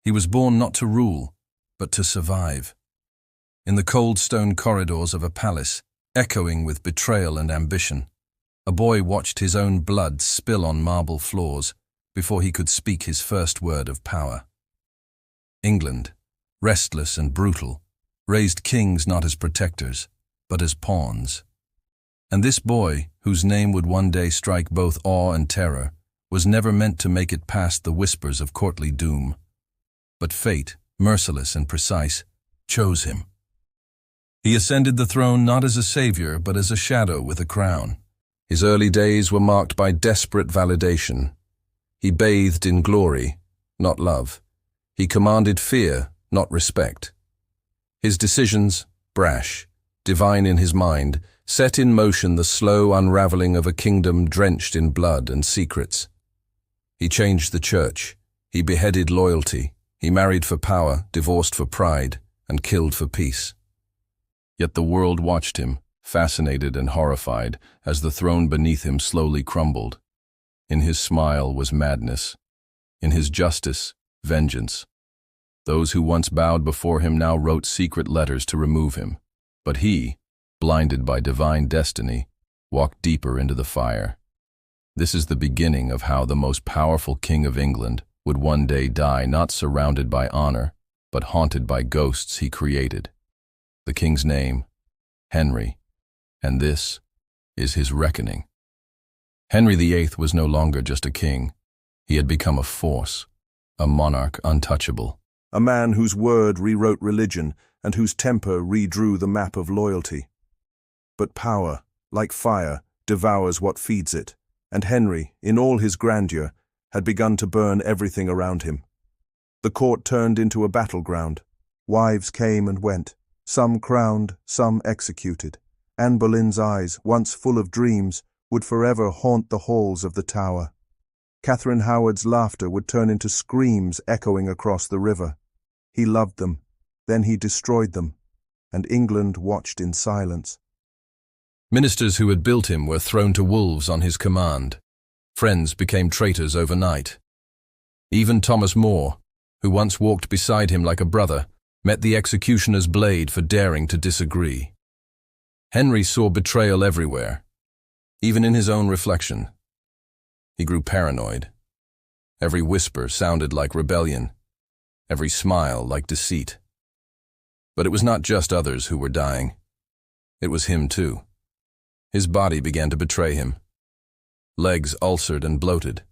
He was born not to rule, but to survive. In the cold stone corridors of a palace, echoing with betrayal and ambition, a boy watched his own blood spill on marble floors before he could speak his first word of power. England, restless and brutal, raised kings not as protectors, but as pawns. And this boy, whose name would one day strike both awe and terror, was never meant to make it past the whispers of courtly doom. But fate, merciless and precise, chose him. He ascended the throne not as a savior, but as a shadow with a crown. His early days were marked by desperate validation. He bathed in glory, not love. He commanded fear, not respect. His decisions, brash, divine in his mind, set in motion the slow unraveling of a kingdom drenched in blood and secrets. He changed the church. He beheaded loyalty. He married for power, divorced for pride, and killed for peace. Yet the world watched him, fascinated and horrified, as the throne beneath him slowly crumbled. In his smile was madness. In his justice, vengeance. Those who once bowed before him now wrote secret letters to remove him. But he, blinded by divine destiny, walked deeper into the fire. This is the beginning of how the most powerful king of England would one day die, not surrounded by honor, but haunted by ghosts he created. The king's name, Henry, and this is his reckoning. Henry VIII was no longer just a king. He had become a force, a monarch untouchable. A man whose word rewrote religion and whose temper redrew the map of loyalty. But power, like fire, devours what feeds it, and Henry, in all his grandeur, had begun to burn everything around him. The court turned into a battleground. Wives came and went, some crowned, some executed. Anne Boleyn's eyes, once full of dreams, would forever haunt the halls of the Tower. Catherine Howard's laughter would turn into screams echoing across the river. He loved them, then he destroyed them, and England watched in silence. Ministers who had built him were thrown to wolves on his command. Friends became traitors overnight. Even Thomas More, who once walked beside him like a brother, met the executioner's blade for daring to disagree. Henry saw betrayal everywhere, even in his own reflection. He grew paranoid. Every whisper sounded like rebellion, every smile like deceit. But it was not just others who were dying. It was him too. His body began to betray him. Legs ulcered and bloated.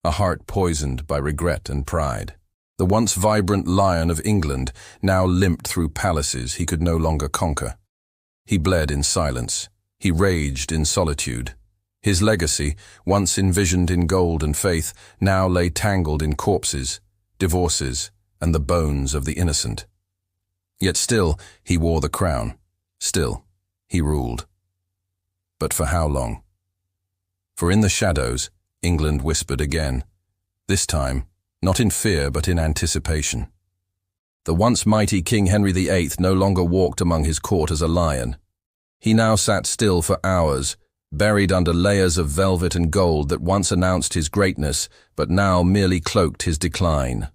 A heart poisoned by regret and pride. The once vibrant lion of England now limped through palaces he could no longer conquer. He bled in silence. He raged in solitude. His legacy, once envisioned in gold and faith, now lay tangled in corpses, divorces, and the bones of the innocent. Yet still he wore the crown. Still he ruled. But for how long? For in the shadows, England whispered again. This time, not in fear but in anticipation. The once mighty King Henry VIII no longer walked among his court as a lion. He now sat still for hours, buried under layers of velvet and gold that once announced his greatness, but now merely cloaked his decline.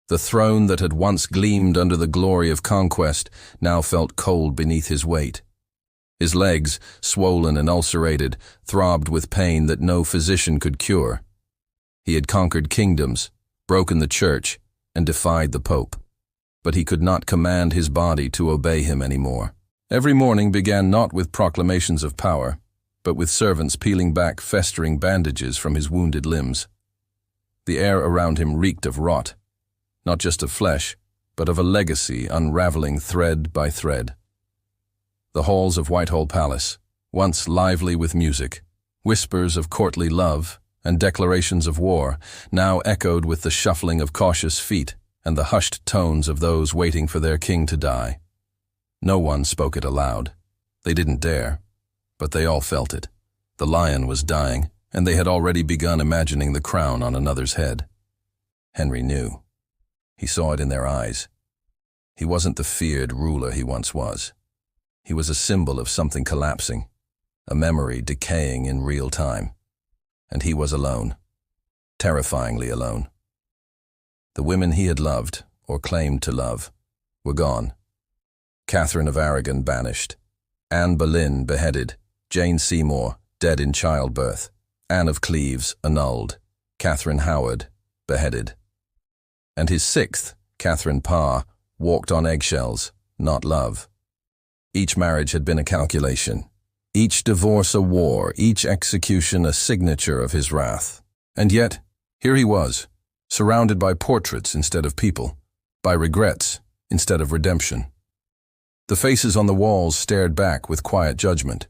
The throne that had once gleamed under the glory of conquest now felt cold beneath his weight. His legs, swollen and ulcerated, throbbed with pain that no physician could cure. He had conquered kingdoms, broken the church, and defied the Pope. But he could not command his body to obey him anymore. Every morning began not with proclamations of power, but with servants peeling back festering bandages from his wounded limbs. The air around him reeked of rot, not just of flesh, but of a legacy unraveling thread by thread. The halls of Whitehall Palace, once lively with music, whispers of courtly love, and declarations of war, now echoed with the shuffling of cautious feet and the hushed tones of those waiting for their king to die. No one spoke it aloud. They didn't dare, but they all felt it. The lion was dying, and they had already begun imagining the crown on another's head. Henry knew. He saw it in their eyes. He wasn't the feared ruler he once was. He was a symbol of something collapsing, a memory decaying in real time. And he was alone, terrifyingly alone. The women he had loved, or claimed to love, were gone. Catherine of Aragon banished, Anne Boleyn beheaded, Jane Seymour dead in childbirth, Anne of Cleves annulled, Catherine Howard beheaded. And his sixth, Catherine Parr, walked on eggshells, not love. Each marriage had been a calculation, each divorce a war, each execution a signature of his wrath. And yet, here he was, surrounded by portraits instead of people, by regrets instead of redemption. The faces on the walls stared back with quiet judgment,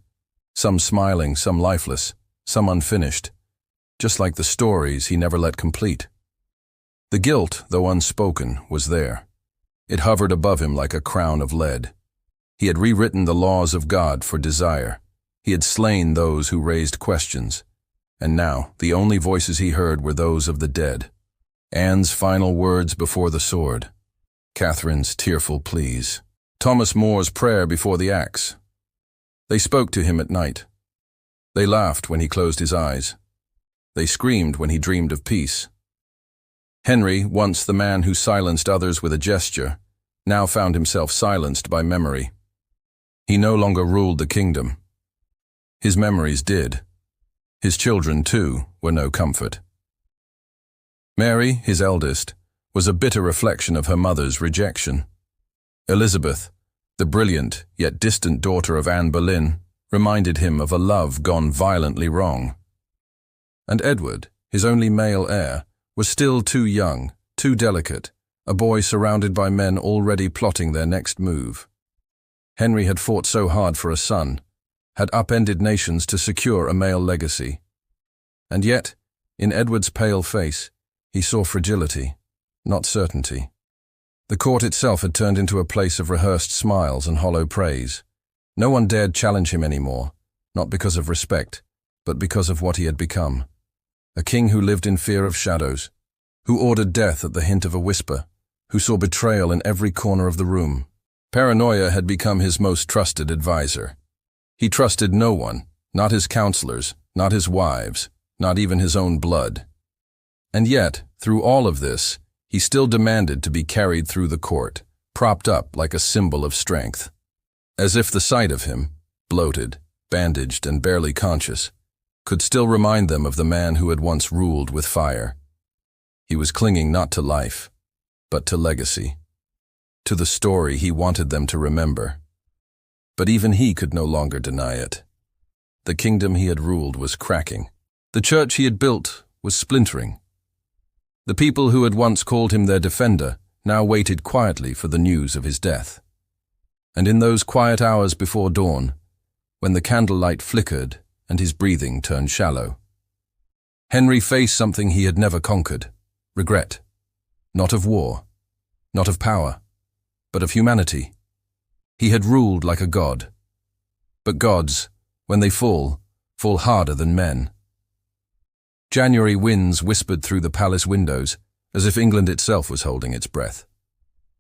some smiling, some lifeless, some unfinished, just like the stories he never let complete. The guilt, though unspoken, was there. It hovered above him like a crown of lead. He had rewritten the laws of God for desire. He had slain those who raised questions. And now, the only voices he heard were those of the dead. Anne's final words before the sword. Catherine's tearful pleas. Thomas More's prayer before the axe. They spoke to him at night. They laughed when he closed his eyes. They screamed when he dreamed of peace. Henry, once the man who silenced others with a gesture, now found himself silenced by memory. He no longer ruled the kingdom. His memories did. His children, too, were no comfort. Mary, his eldest, was a bitter reflection of her mother's rejection. Elizabeth, the brilliant yet distant daughter of Anne Boleyn, reminded him of a love gone violently wrong. And Edward, his only male heir, was still too young, too delicate, a boy surrounded by men already plotting their next move. Henry had fought so hard for a son, had upended nations to secure a male legacy. And yet, in Edward's pale face, he saw fragility, not certainty. The court itself had turned into a place of rehearsed smiles and hollow praise. No one dared challenge him anymore, not because of respect, but because of what he had become. A king who lived in fear of shadows, who ordered death at the hint of a whisper, who saw betrayal in every corner of the room. Paranoia had become his most trusted advisor. He trusted no one, not his counselors, not his wives, not even his own blood. And yet, through all of this, he still demanded to be carried through the court, propped up like a symbol of strength. As if the sight of him, bloated, bandaged, and barely conscious, could still remind them of the man who had once ruled with fire. He was clinging not to life, but to legacy, to the story he wanted them to remember. But even he could no longer deny it. The kingdom he had ruled was cracking. The church he had built was splintering. The people who had once called him their defender now waited quietly for the news of his death. And in those quiet hours before dawn, when the candlelight flickered and his breathing turned shallow, Henry faced something he had never conquered: regret. Not of war, not of power, but of humanity. He had ruled like a god. But gods, when they fall harder than men. January winds whispered through the palace windows, as if England itself was holding its breath.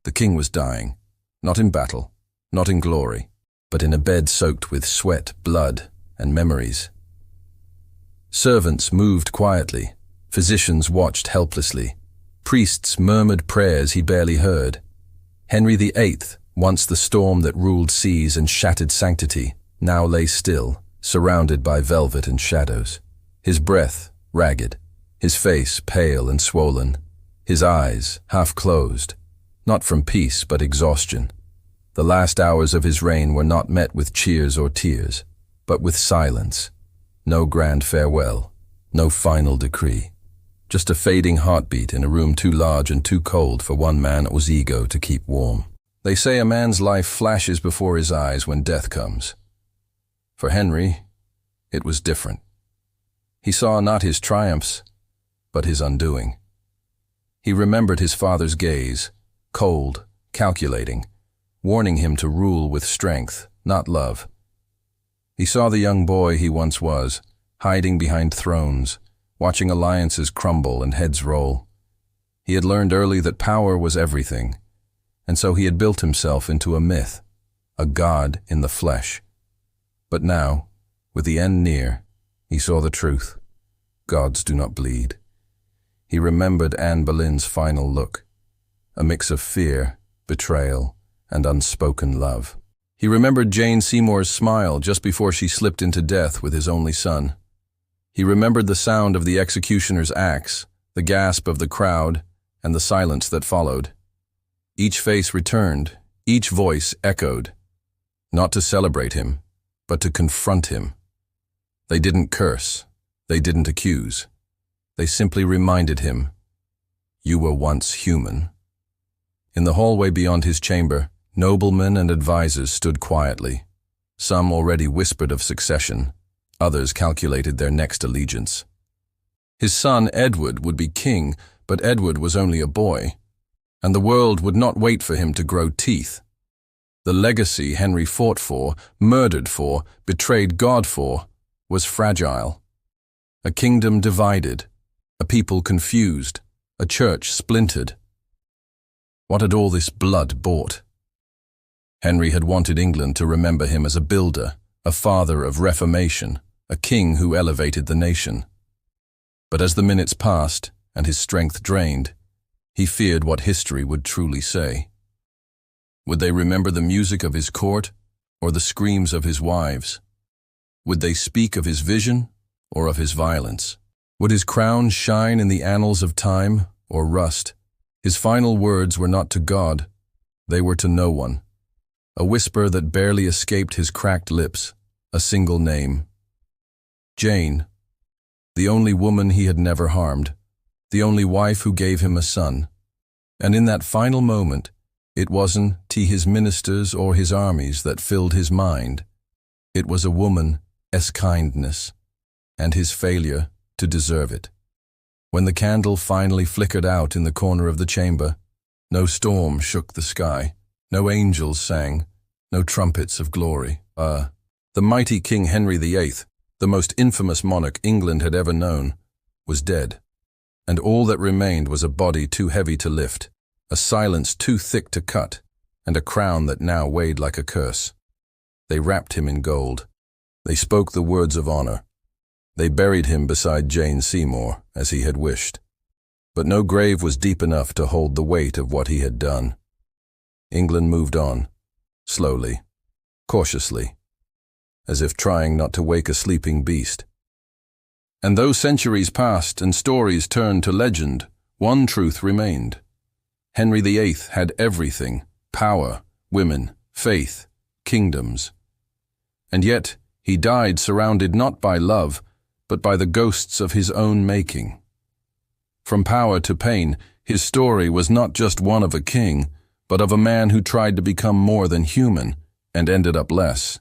The king was dying, not in battle, not in glory, but in a bed soaked with sweat, blood, and memories. Servants moved quietly, physicians watched helplessly, priests murmured prayers he barely heard. Henry VIII, once the storm that ruled seas and shattered sanctity, now lay still, surrounded by velvet and shadows. His breath ragged, his face pale and swollen, his eyes half closed, not from peace but exhaustion. The last hours of his reign were not met with cheers or tears, but with silence. No grand farewell, no final decree. Just a fading heartbeat in a room too large and too cold for one man's ego to keep warm. They say a man's life flashes before his eyes when death comes. For Henry, it was different. He saw not his triumphs, but his undoing. He remembered his father's gaze, cold, calculating, warning him to rule with strength, not love. He saw the young boy he once was, hiding behind thrones, watching alliances crumble and heads roll. He had learned early that power was everything, and so he had built himself into a myth, a god in the flesh. But now, with the end near, he saw the truth. Gods do not bleed. He remembered Anne Boleyn's final look, a mix of fear, betrayal, and unspoken love. He remembered Jane Seymour's smile just before she slipped into death with his only son. He remembered the sound of the executioner's axe, the gasp of the crowd, and the silence that followed. Each face returned, each voice echoed, not to celebrate him, but to confront him. They didn't curse, they didn't accuse. They simply reminded him, "You were once human." In the hallway beyond his chamber, noblemen and advisers stood quietly. Some already whispered of succession, others calculated their next allegiance. His son Edward would be king, but Edward was only a boy, and the world would not wait for him to grow teeth. The legacy Henry fought for, murdered for, betrayed God for, was fragile. A kingdom divided, a people confused, a church splintered. What had all this blood bought? Henry had wanted England to remember him as a builder, a father of reformation, a king who elevated the nation. But as the minutes passed and his strength drained, he feared what history would truly say. Would they remember the music of his court or the screams of his wives? Would they speak of his vision or of his violence? Would his crown shine in the annals of time or rust? His final words were not to God, they were to no one. A whisper that barely escaped his cracked lips, a single name. Jane, the only woman he had never harmed, the only wife who gave him a son. And in that final moment, it wasn't his ministers or his armies that filled his mind. It was a woman's kindness, and his failure to deserve it. When the candle finally flickered out in the corner of the chamber, no storm shook the sky, no angels sang, no trumpets of glory. The mighty King Henry VIII, the most infamous monarch England had ever known, was dead, and all that remained was a body too heavy to lift, a silence too thick to cut, and a crown that now weighed like a curse. They wrapped him in gold. They spoke the words of honor. They buried him beside Jane Seymour, as he had wished. But no grave was deep enough to hold the weight of what he had done. England moved on, slowly, cautiously, as if trying not to wake a sleeping beast. And though centuries passed and stories turned to legend, one truth remained. Henry VIII had everything: power, women, faith, kingdoms. And yet he died surrounded not by love, but by the ghosts of his own making. From power to pain, his story was not just one of a king, but of a man who tried to become more than human and ended up less.